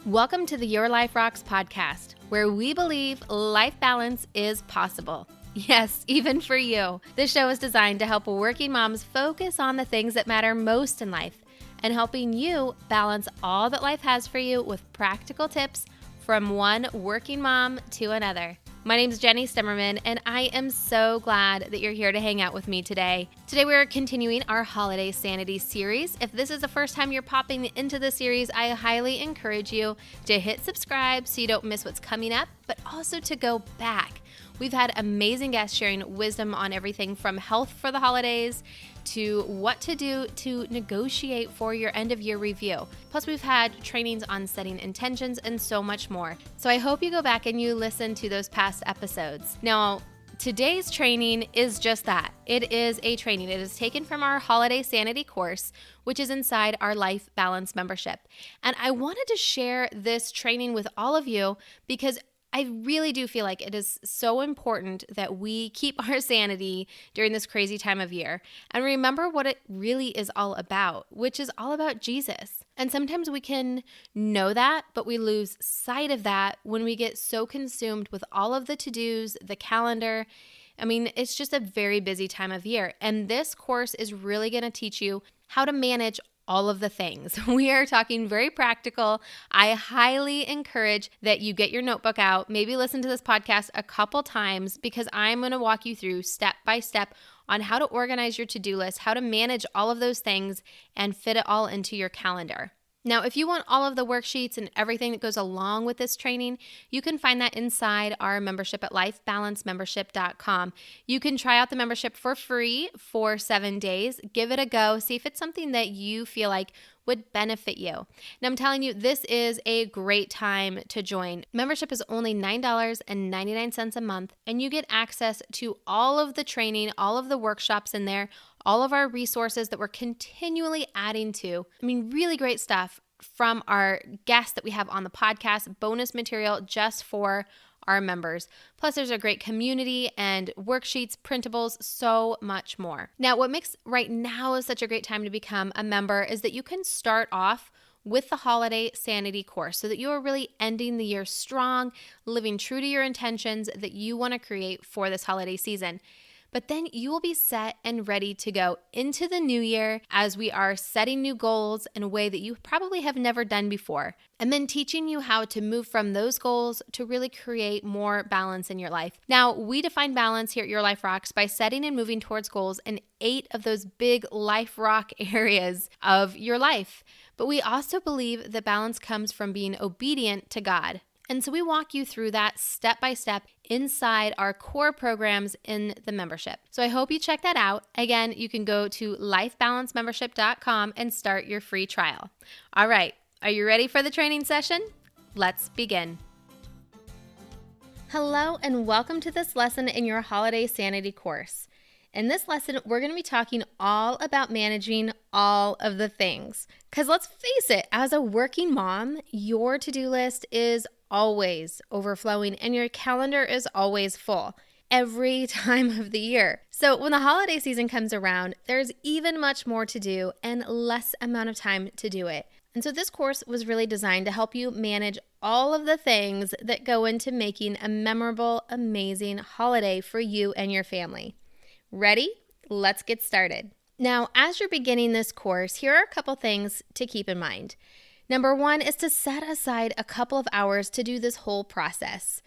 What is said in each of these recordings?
Welcome to the Your Life Rocks podcast, where we believe life balance is possible. Yes, even for you. This show is designed to help working moms focus on the things that matter most in life and helping you balance all that life has for you with practical tips from one working mom to another. My name is Jenny Stemmerman, and I am so glad that you're here to hang out with me today. Today we're continuing our Holiday Sanity series. If this is the first time you're popping into the series, I highly encourage you to hit subscribe so you don't miss what's coming up, but also to go back. We've had amazing guests sharing wisdom on everything from health for the holidays to what to do to negotiate for your end of year review. Plus, we've had trainings on setting intentions and so much more. So I hope you go back and you listen to those past episodes. Now, today's training is just that. It is a training. It is taken from our Holiday Sanity course, which is inside our Life Balance membership. And I wanted to share this training with all of you because I really do feel like it is so important that we keep our sanity during this crazy time of year and remember what it really is all about, which is all about Jesus. And sometimes we can know that, but we lose sight of that when we get so consumed with all of the to-dos, the calendar. I mean, it's just a very busy time of year. And this course is really going to teach you how to manage all of the things. We are talking very practical. I highly encourage that you get your notebook out, maybe listen to this podcast a couple times because I'm going to walk you through step by step on how to organize your to-do list, how to manage all of those things and fit it all into your calendar. Now, if you want all of the worksheets and everything that goes along with this training, you can find that inside our membership at lifebalancemembership.com. You can try out the membership for free for 7 days. Give it a go. See if it's something that you feel like would benefit you. Now, I'm telling you, this is a great time to join. Membership is only $9.99 a month, and you get access to all of the training, all of the workshops in there, all of our resources that we're continually adding to. I mean, really great stuff from our guests that we have on the podcast, bonus material just for our members. Plus, there's a great community and worksheets, printables, so much more. Now, what makes right now such a great time to become a member is that you can start off with the Holiday Sanity course so that you are really ending the year strong, living true to your intentions that you want to create for this holiday season. But then you will be set and ready to go into the new year as we are setting new goals in a way that you probably have never done before. And then teaching you how to move from those goals to really create more balance in your life. Now, we define balance here at Your Life Rocks by setting and moving towards goals in 8 of those big life rock areas of your life. But we also believe that balance comes from being obedient to God. And so we walk you through that step by step inside our core programs in the membership. So I hope you check that out. Again, you can go to lifebalancemembership.com and start your free trial. All right, are you ready for the training session? Let's begin. Hello, and welcome to this lesson in your Holiday Sanity course. In this lesson, we're going to be talking all about managing all of the things. Because let's face it, as a working mom, your to-do list is always overflowing and your calendar is always full every time of the year. So when the holiday season comes around, there's even much more to do and less amount of time to do it. And so this course was really designed to help you manage all of the things that go into making a memorable, amazing holiday for you and your family. Ready? Let's get started. Now, as you're beginning this course, here are a couple things to keep in mind. Number 1 is to set aside a couple of hours to do this whole process.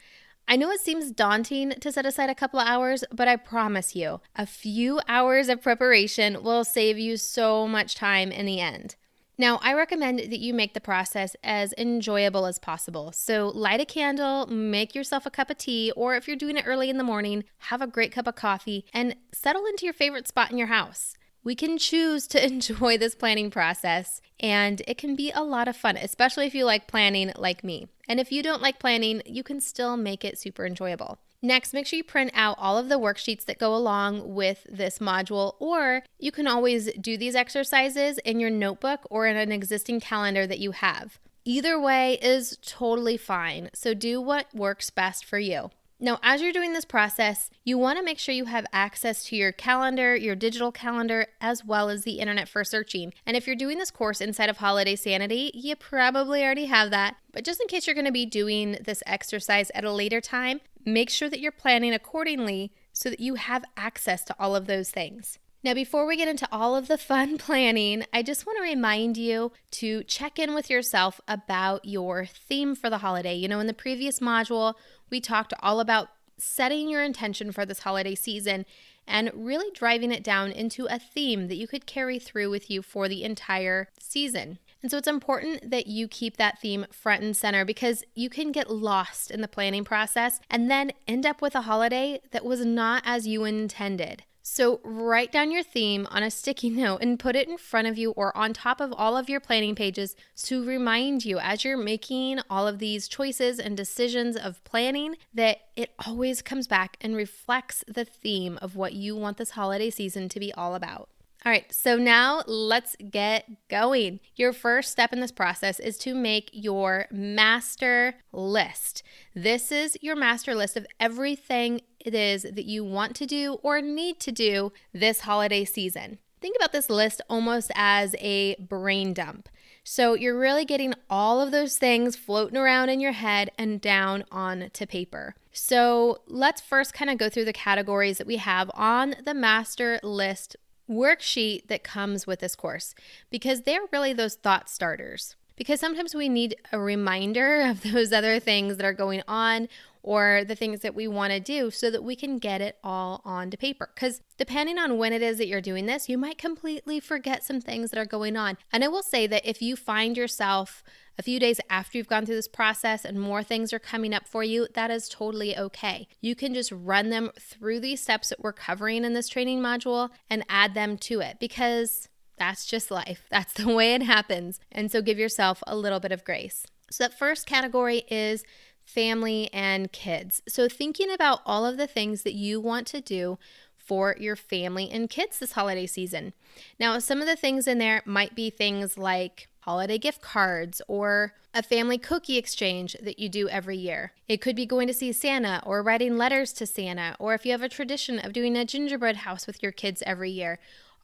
I know it seems daunting to set aside a couple of hours, but I promise you, a few hours of preparation will save you so much time in the end. Now, I recommend that you make the process as enjoyable as possible. So light a candle, make yourself a cup of tea, or if you're doing it early in the morning, have a great cup of coffee and settle into your favorite spot in your house. We can choose to enjoy this planning process, and it can be a lot of fun, especially if you like planning like me. And if you don't like planning, you can still make it super enjoyable. Next, make sure you print out all of the worksheets that go along with this module, or you can always do these exercises in your notebook or in an existing calendar that you have. Either way is totally fine, so do what works best for you. Now, as you're doing this process, you want to make sure you have access to your calendar, your digital calendar, as well as the internet for searching. And if you're doing this course inside of Holiday Sanity, you probably already have that. But just in case you're going to be doing this exercise at a later time, make sure that you're planning accordingly so that you have access to all of those things. Now, before we get into all of the fun planning, I just want to remind you to check in with yourself about your theme for the holiday. In the previous module, we talked all about setting your intention for this holiday season and really driving it down into a theme that you could carry through with you for the entire season. And so it's important that you keep that theme front and center because you can get lost in the planning process and then end up with a holiday that was not as you intended. So write down your theme on a sticky note and put it in front of you or on top of all of your planning pages to remind you as you're making all of these choices and decisions of planning that it always comes back and reflects the theme of what you want this holiday season to be all about. All right, so now let's get going. Your first step in this process is to make your master list. This is your master list of everything it is that you want to do or need to do this holiday season. Think about this list almost as a brain dump. So you're really getting all of those things floating around in your head and down onto paper. So let's first kind of go through the categories that we have on the master list worksheet that comes with this course, because they're really those thought starters. Because sometimes we need a reminder of those other things that are going on or the things that we want to do so that we can get it all onto paper. Because depending on when it is that you're doing this, you might completely forget some things that are going on. And I will say that if you find yourself a few days after you've gone through this process and more things are coming up for you, that is totally okay. You can just run them through these steps that we're covering in this training module and add them to it because that's just life. That's the way it happens. And so give yourself a little bit of grace. So that first category is family and kids. So thinking about all of the things that you want to do for your family and kids this holiday season. Now, some of the things in there might be things like holiday gift cards or a family cookie exchange that you do every year. It could be going to see Santa or writing letters to Santa, or if you have a tradition of doing a gingerbread house with your kids every year.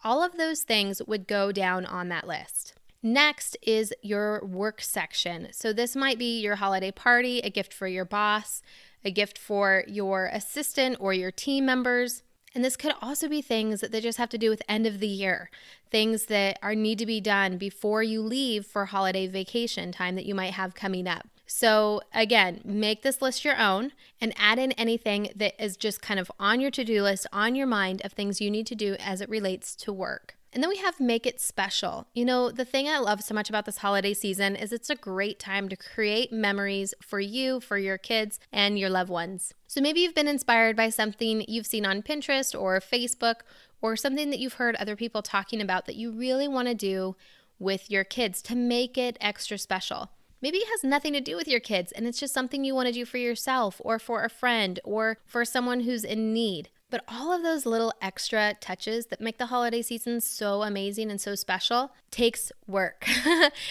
All of those things would go down on that list. Next is your work section. So this might be your holiday party, a gift for your boss, a gift for your assistant or your team members. And this could also be things that just have to do with end of the year, things that need to be done before you leave for holiday vacation time that you might have coming up. So again, make this list your own and add in anything that is just kind of on your to-do list, on your mind of things you need to do as it relates to work. And then we have make it special. The thing I love so much about this holiday season is it's a great time to create memories for you, for your kids, and your loved ones. So maybe you've been inspired by something you've seen on Pinterest or Facebook or something that you've heard other people talking about that you really want to do with your kids to make it extra special. Maybe it has nothing to do with your kids and it's just something you want to do for yourself or for a friend or for someone who's in need. But all of those little extra touches that make the holiday season so amazing and so special takes work.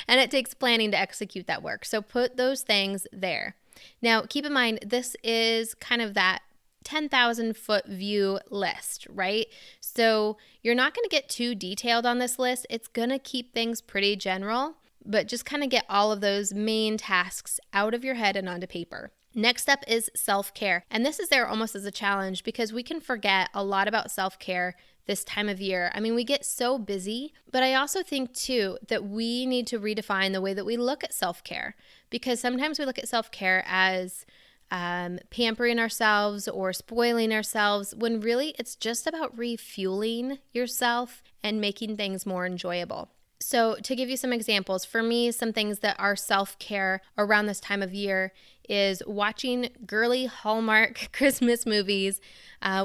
And it takes planning to execute that work. So put those things there. Now, keep in mind, this is kind of that 10,000 foot view list, right? So you're not going to get too detailed on this list. It's going to keep things pretty general, but just kind of get all of those main tasks out of your head and onto paper. Next up is self-care. And this is there almost as a challenge because we can forget a lot about self-care this time of year. I mean, we get so busy, but I also think too that we need to redefine the way that we look at self-care because sometimes we look at self-care as pampering ourselves or spoiling ourselves when really it's just about refueling yourself and making things more enjoyable. So to give you some examples, for me, some things that are self-care around this time of year is watching girly Hallmark Christmas movies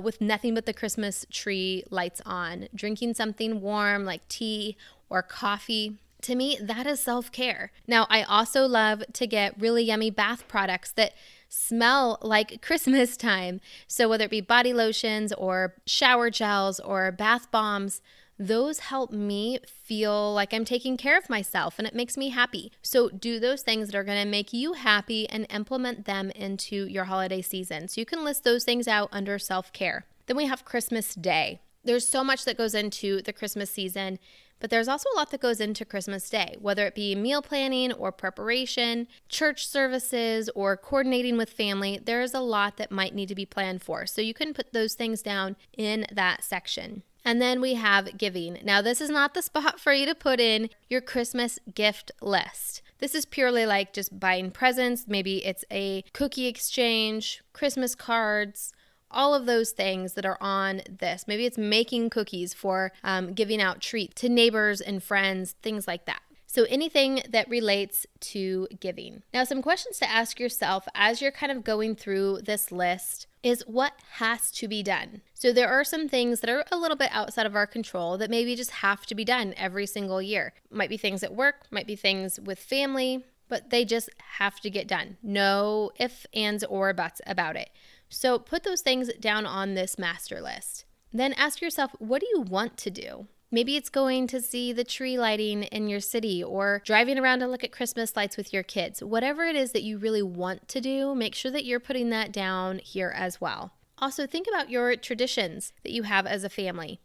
with nothing but the Christmas tree lights on, drinking something warm like tea or coffee. To me, that is self-care. Now, I also love to get really yummy bath products that smell like Christmas time. So whether it be body lotions or shower gels or bath bombs, those help me feel like I'm taking care of myself and it makes me happy. So do those things that are going to make you happy and implement them into your holiday season. So you can list those things out under self-care. Then we have Christmas Day. There's so much that goes into the Christmas season, but there's also a lot that goes into Christmas Day, whether it be meal planning or preparation, church services, or coordinating with family. There's a lot that might need to be planned for. So you can put those things down in that section. And then we have giving. Now, this is not the spot for you to put in your Christmas gift list. This is purely like just buying presents. Maybe it's a cookie exchange, Christmas cards, all of those things that are on this. Maybe it's making cookies for giving out treats to neighbors and friends, things like that. So anything that relates to giving. Now, some questions to ask yourself as you're kind of going through this list is what has to be done. So there are some things that are a little bit outside of our control that maybe just have to be done every single year. Might be things at work, might be things with family, but they just have to get done. No ifs, ands, or buts about it. So put those things down on this master list. Then ask yourself, what do you want to do? Maybe it's going to see the tree lighting in your city or driving around to look at Christmas lights with your kids. Whatever it is that you really want to do, make sure that you're putting that down here as well. Also, think about your traditions that you have as a family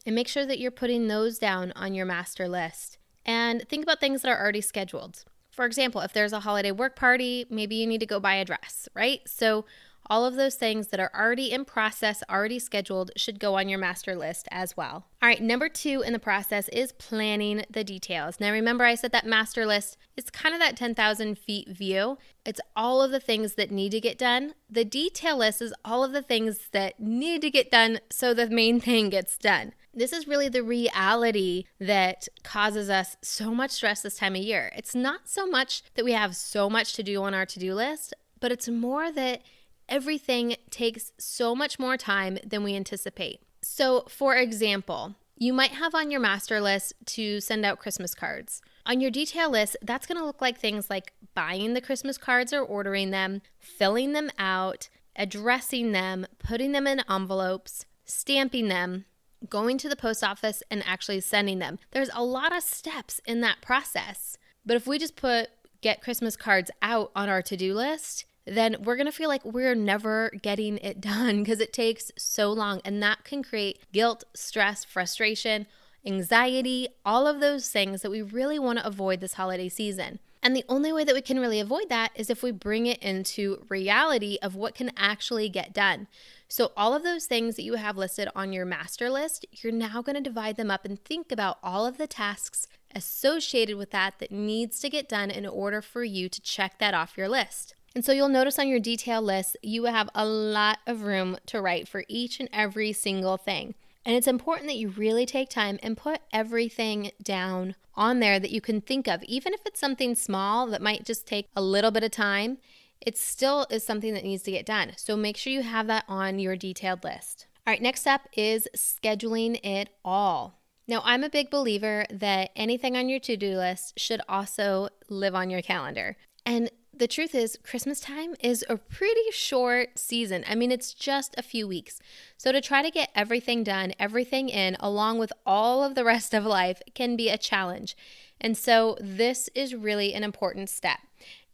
and make sure that you're putting those down on your master list. And think about things that are already scheduled. For example, if there's a holiday work party, maybe you need to go buy a dress, right? So all of those things that are already in process, already scheduled, should go on your master list as well. All right, number 2 in the process is planning the details. Now remember I said that master list is kind of that 10,000 feet view. It's all of the things that need to get done. The detail list is all of the things that need to get done so the main thing gets done. This is really the reality that causes us so much stress this time of year. It's not so much that we have so much to do on our to-do list, but it's more that everything takes so much more time than we anticipate. So, for example, you might have on your master list to send out Christmas cards. On your detail list, that's going to look like things like buying the Christmas cards or ordering them, filling them out, addressing them, putting them in envelopes, stamping them, going to the post office and actually sending them. There's a lot of steps in that process. But if we just put get Christmas cards out on our to-do list, then we're going to feel like we're never getting it done because it takes so long. And that can create guilt, stress, frustration, anxiety, all of those things that we really want to avoid this holiday season. And the only way that we can really avoid that is if we bring it into reality of what can actually get done. So all of those things that you have listed on your master list, you're now going to divide them up and think about all of the tasks associated with that needs to get done in order for you to check that off your list. And so you'll notice on your detail list, you have a lot of room to write for each and every single thing. And it's important that you really take time and put everything down on there that you can think of. Even if it's something small that might just take a little bit of time, it still is something that needs to get done. So make sure you have that on your detailed list. All right, next up is scheduling it all. Now, I'm a big believer that anything on your to-do list should also live on your calendar. And the truth is, Christmas time is a pretty short season. I mean, it's just a few weeks. So to try to get everything done, everything in, along with all of the rest of life can be a challenge. And so this is really an important step.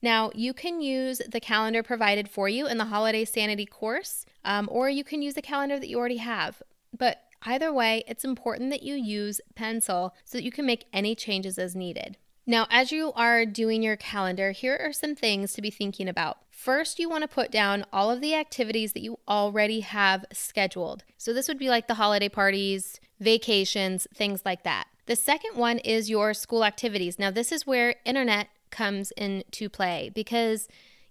Now, you can use the calendar provided for you in the Holiday Sanity course, or you can use a calendar that you already have. But either way, it's important that you use pencil so that you can make any changes as needed. Now, as you are doing your calendar, here are some things to be thinking about. First, you want to put down all of the activities that you already have scheduled. So this would be like the holiday parties, vacations, things like that. The second one is your school activities. Now, this is where internet comes into play because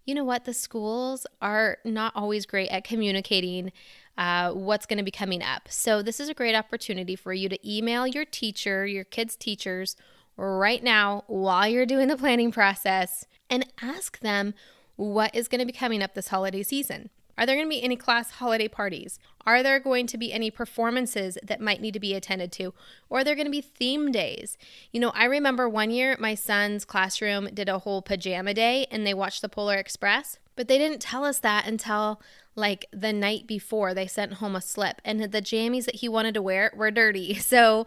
you know what? The schools are not always great at communicating what's going to be coming up. So this is a great opportunity for you to email your teacher, your kids' teachers, right now while you're doing the planning process and ask them what is going to be coming up this holiday season. Are there going to be any class holiday parties? Are there going to be any performances that might need to be attended to? Or are there going to be theme days? You know, I remember one year my son's classroom did a whole pajama day and they watched the Polar Express. But they didn't tell us that until like the night before they sent home a slip, and the jammies that he wanted to wear were dirty. So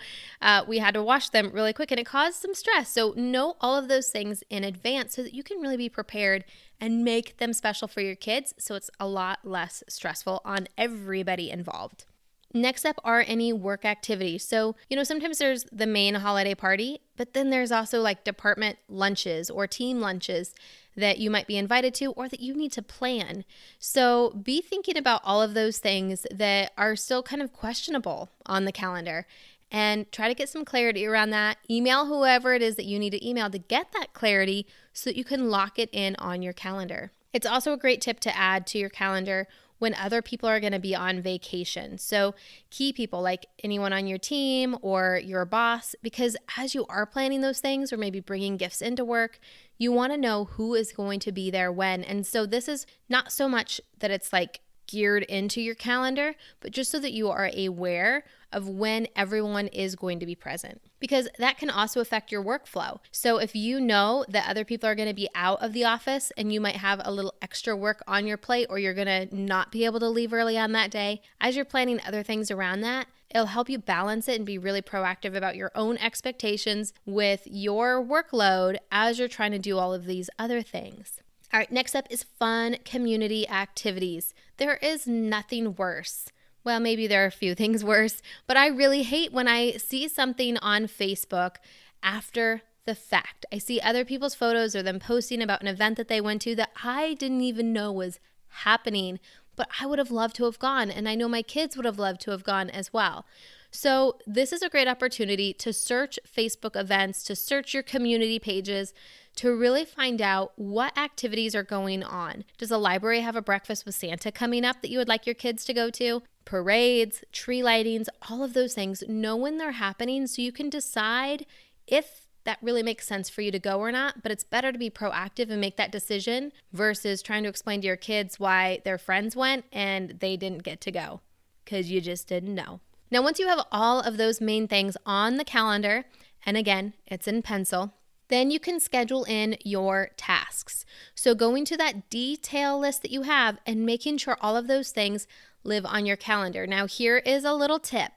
we had to wash them really quick, and it caused some stress. So know all of those things in advance so that you can really be prepared and make them special for your kids, so it's a lot less stressful on everybody involved. Next up are any work activities. So, sometimes there's the main holiday party, but then there's also like department lunches or team lunches that you might be invited to or that you need to plan. So be thinking about all of those things that are still kind of questionable on the calendar and try to get some clarity around that. Email whoever it is that you need to email to get that clarity so that you can lock it in on your calendar. It's also a great tip to add to your calendar when other people are going to be on vacation. So key people like anyone on your team or your boss, because as you are planning those things or maybe bringing gifts into work, you want to know who is going to be there when. And so this is not so much that it's like geared into your calendar, but just so that you are aware of when everyone is going to be present, because that can also affect your workflow. So if you know that other people are going to be out of the office and you might have a little extra work on your plate, or you're going to not be able to leave early on that day, as you're planning other things around that, it'll help you balance it and be really proactive about your own expectations with your workload as you're trying to do all of these other things. All right, next up is fun community activities. There is nothing worse. Well, maybe there are a few things worse, but I really hate when I see something on Facebook after the fact. I see other people's photos or them posting about an event that they went to that I didn't even know was happening, but I would have loved to have gone, and I know my kids would have loved to have gone as well. So this is a great opportunity to search Facebook events, to search your community pages, to really find out what activities are going on. Does the library have a breakfast with Santa coming up that you would like your kids to go to? Parades, tree lightings, all of those things. Know when they're happening so you can decide if that really makes sense for you to go or not, but it's better to be proactive and make that decision versus trying to explain to your kids why their friends went and they didn't get to go because you just didn't know. Now, once you have all of those main things on the calendar, and again, it's in pencil, then you can schedule in your tasks. So going to that detail list that you have and making sure all of those things live on your calendar. Now, here is a little tip.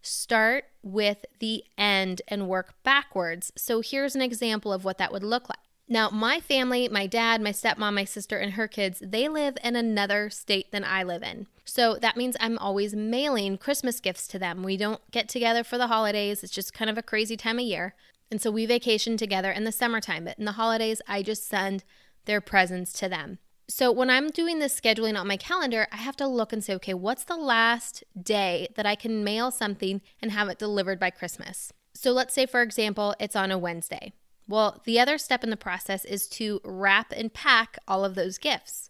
Start with the end and work backwards. So here's an example of what that would look like. Now, my family, my dad, my stepmom, my sister, and her kids, they live in another state than I live in. So that means I'm always mailing Christmas gifts to them. We don't get together for the holidays. It's just kind of a crazy time of year. And so we vacation together in the summertime, but in the holidays, I just send their presents to them. So when I'm doing this scheduling on my calendar, I have to look and say, okay, what's the last day that I can mail something and have it delivered by Christmas? So let's say, for example, it's on a Wednesday. Well, the other step in the process is to wrap and pack all of those gifts.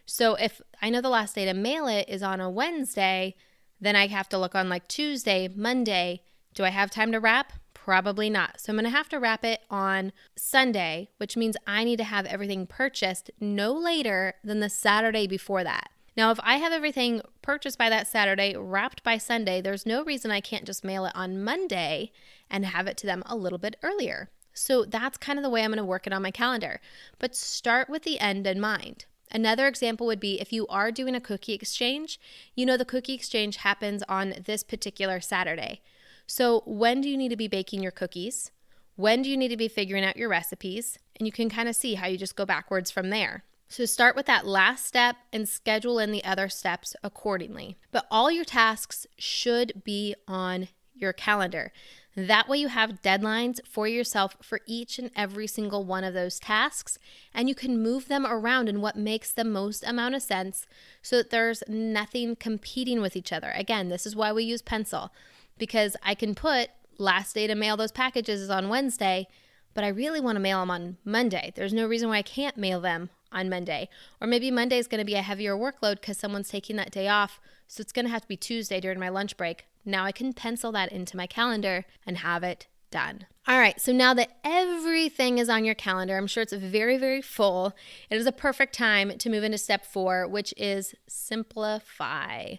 So if I know the last day to mail it is on a Wednesday, then I have to look on like Tuesday, Monday. Do I have time to wrap? Probably not. So I'm going to have to wrap it on Sunday, which means I need to have everything purchased no later than the Saturday before that. Now, if I have everything purchased by that Saturday, wrapped by Sunday, there's no reason I can't just mail it on Monday and have it to them a little bit earlier. So that's kind of the way I'm going to work it on my calendar. But start with the end in mind. Another example would be if you are doing a cookie exchange, the cookie exchange happens on this particular Saturday. So when do you need to be baking your cookies? When do you need to be figuring out your recipes? And you can kind of see how you just go backwards from there. So start with that last step and schedule in the other steps accordingly. But all your tasks should be on your calendar. That way you have deadlines for yourself for each and every single one of those tasks, and you can move them around in what makes the most amount of sense so that there's nothing competing with each other. Again, this is why we use pencil, because I can put last day to mail those packages is on Wednesday, but I really want to mail them on Monday. There's no reason why I can't mail them on Monday. Or maybe Monday is going to be a heavier workload because someone's taking that day off, so it's going to have to be Tuesday during my lunch break. Now I can pencil that into my calendar and have it done. All right, so now that everything is on your calendar, I'm sure it's very, very full, it is a perfect time to move into step 4, which is simplify.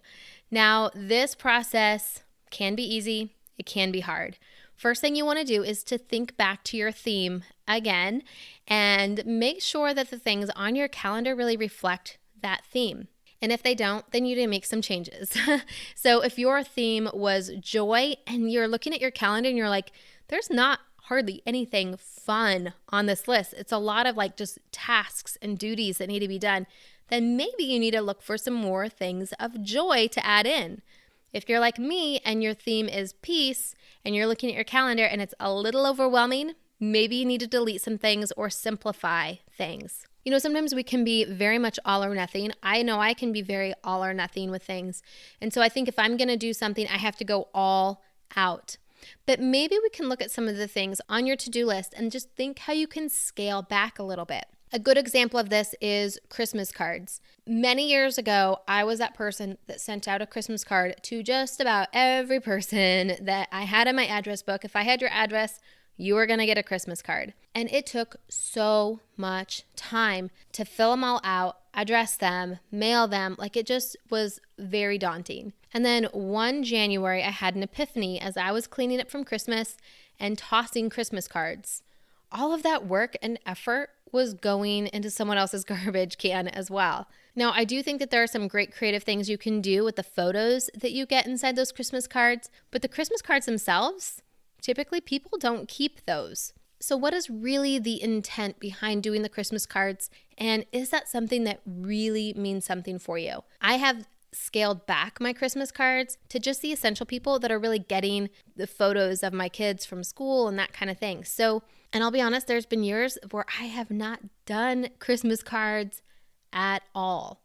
Now, this process can be easy, it can be hard. First thing you want to do is to think back to your theme again and make sure that the things on your calendar really reflect that theme. And if they don't, then you need to make some changes. So if your theme was joy and you're looking at your calendar and you're like, there's not hardly anything fun on this list, it's a lot of like just tasks and duties that need to be done, then maybe you need to look for some more things of joy to add in. If you're like me and your theme is peace and you're looking at your calendar and it's a little overwhelming, maybe you need to delete some things or simplify things. You know, sometimes we can be very much all or nothing. I know I can be very all or nothing with things. And so I think if I'm going to do something, I have to go all out. But maybe we can look at some of the things on your to-do list and just think how you can scale back a little bit. A good example of this is Christmas cards. Many years ago, I was that person that sent out a Christmas card to just about every person that I had in my address book. If I had your address, you were going to get a Christmas card. And it took so much time to fill them all out, address them, mail them. Like it just was very daunting. And then one January, I had an epiphany as I was cleaning up from Christmas and tossing Christmas cards. All of that work and effort was going into someone else's garbage can as well. Now, I do think that there are some great creative things you can do with the photos that you get inside those Christmas cards, but the Christmas cards themselves, typically people don't keep those. So what is really the intent behind doing the Christmas cards? And is that something that really means something for you? I have scaled back my Christmas cards to just the essential people that are really getting the photos of my kids from school and that kind of thing. So, and I'll be honest, there's been years where I have not done Christmas cards at all.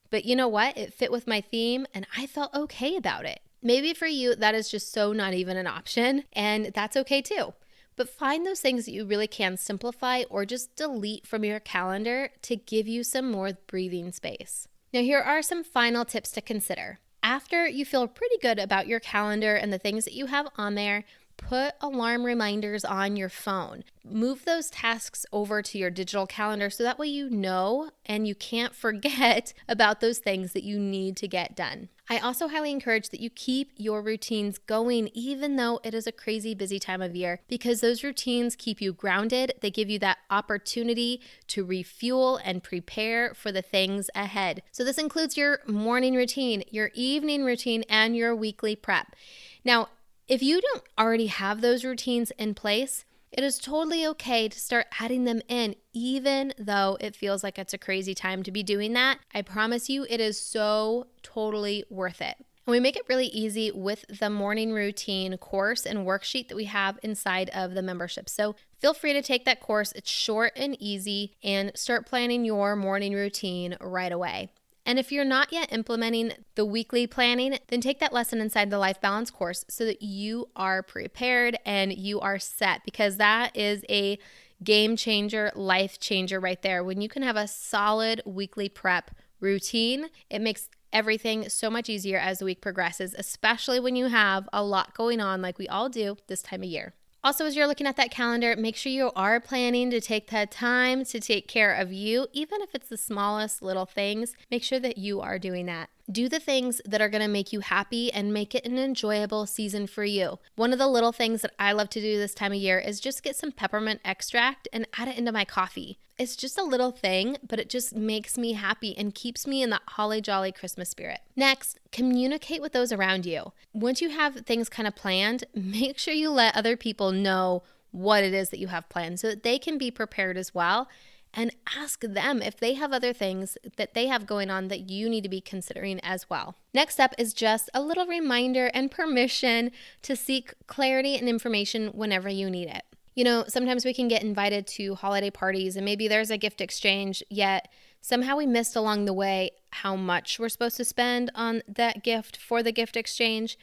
But you know what? It fit with my theme and I felt okay about it. Maybe for you, that is just so not even an option, and that's okay too. But find those things that you really can simplify or just delete from your calendar to give you some more breathing space. Now, here are some final tips to consider. After you feel pretty good about your calendar and the things that you have on there, put alarm reminders on your phone. Move those tasks over to your digital calendar so that way you know and you can't forget about those things that you need to get done. I also highly encourage that you keep your routines going even though it is a crazy busy time of year, because those routines keep you grounded. They give you that opportunity to refuel and prepare for the things ahead. So this includes your morning routine, your evening routine, and your weekly prep. Now, if you don't already have those routines in place, it is totally okay to start adding them in, even though it feels like it's a crazy time to be doing that. I promise you, it is so totally worth it. And we make it really easy with the morning routine course and worksheet that we have inside of the membership. So feel free to take that course. It's short and easy, and start planning your morning routine right away. And if you're not yet implementing the weekly planning, then take that lesson inside the Life Balance course so that you are prepared and you are set, because that is a game changer, life changer right there. When you can have a solid weekly prep routine, it makes everything so much easier as the week progresses, especially when you have a lot going on like we all do this time of year. Also, as you're looking at that calendar, make sure you are planning to take that time to take care of you, even if it's the smallest little things. Make sure that you are doing that. Do the things that are going to make you happy and make it an enjoyable season for you. One of the little things that I love to do this time of year is just get some peppermint extract and add it into my coffee. It's just a little thing, but it just makes me happy and keeps me in that holly jolly Christmas spirit. Next, communicate with those around you. Once you have things kind of planned, make sure you let other people know what it is that you have planned so that they can be prepared as well. And ask them if they have other things that they have going on that you need to be considering as well. Next up is just a little reminder and permission to seek clarity and information whenever you need it. You know, sometimes we can get invited to holiday parties and maybe there's a gift exchange, yet somehow we missed along the way how much we're supposed to spend on that gift for the gift exchange.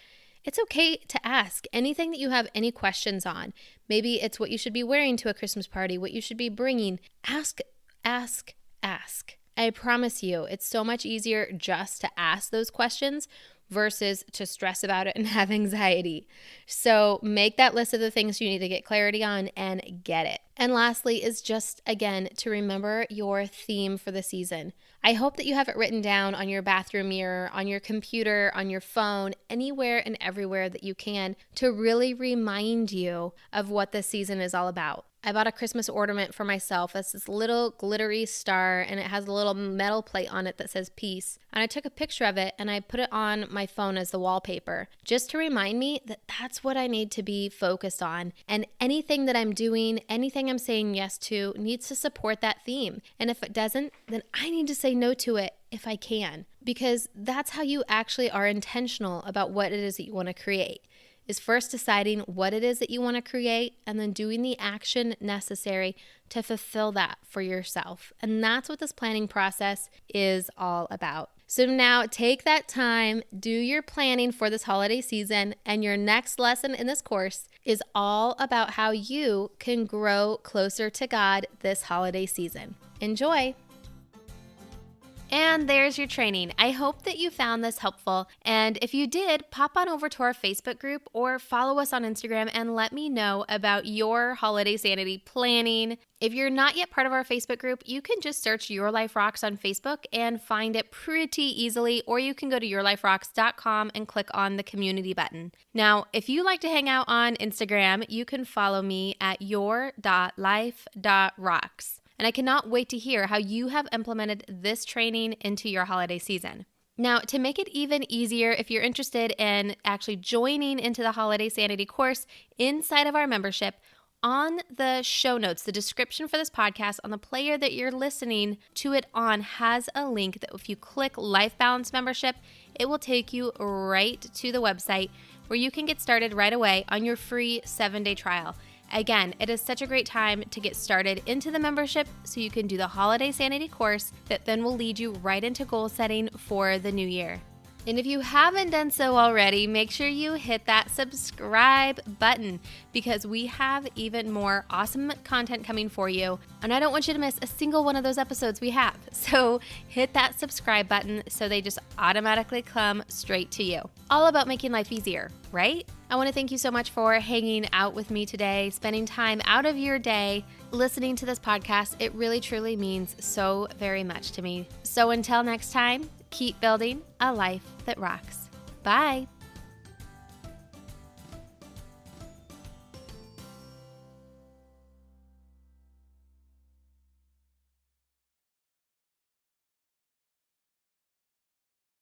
It's okay to ask anything that you have any questions on. Maybe it's what you should be wearing to a Christmas party, what you should be bringing. Ask. I promise you, it's so much easier just to ask those questions versus to stress about it and have anxiety. So make that list of the things you need to get clarity on and get it. And lastly is just, again, to remember your theme for the season. I hope that you have it written down on your bathroom mirror, on your computer, on your phone, anywhere and everywhere that you can to really remind you of what this season is all about. I bought a Christmas ornament for myself. It's this little glittery star, and it has a little metal plate on it that says peace. And I took a picture of it and I put it on my phone as the wallpaper, just to remind me that that's what I need to be focused on. And anything that I'm doing, anything I'm saying yes to, needs to support that theme. And if it doesn't, then I need to say no to it if I can, because that's how you actually are intentional about what it is that you want to create. Is first deciding what it is that you want to create and then doing the action necessary to fulfill that for yourself. And that's what this planning process is all about. So now take that time, do your planning for this holiday season, and your next lesson in this course is all about how you can grow closer to God this holiday season. Enjoy! And there's your training. I hope that you found this helpful. And if you did, pop on over to our Facebook group or follow us on Instagram and let me know about your holiday sanity planning. If you're not yet part of our Facebook group, you can just search Your Life Rocks on Facebook and find it pretty easily, or you can go to yourliferocks.com and click on the community button. Now, if you like to hang out on Instagram, you can follow me at your.life.rocks. And I cannot wait to hear how you have implemented this training into your holiday season. Now, to make it even easier, if you're interested in actually joining into the Holiday Sanity course inside of our membership, on the show notes, the description for this podcast, on the player that you're listening to it on, has a link that if you click Life Balance Membership, it will take you right to the website where you can get started right away on your free 7-day trial. Again, it is such a great time to get started into the membership so you can do the Holiday Sanity course that then will lead you right into goal setting for the new year. And if you haven't done so already, make sure you hit that subscribe button because we have even more awesome content coming for you. And I don't want you to miss a single one of those episodes we have. So hit that subscribe button so they just automatically come straight to you. All about making life easier, right? I want to thank you so much for hanging out with me today, spending time out of your day listening to this podcast. It really, truly means so very much to me. So until next time, keep building a life that rocks. Bye.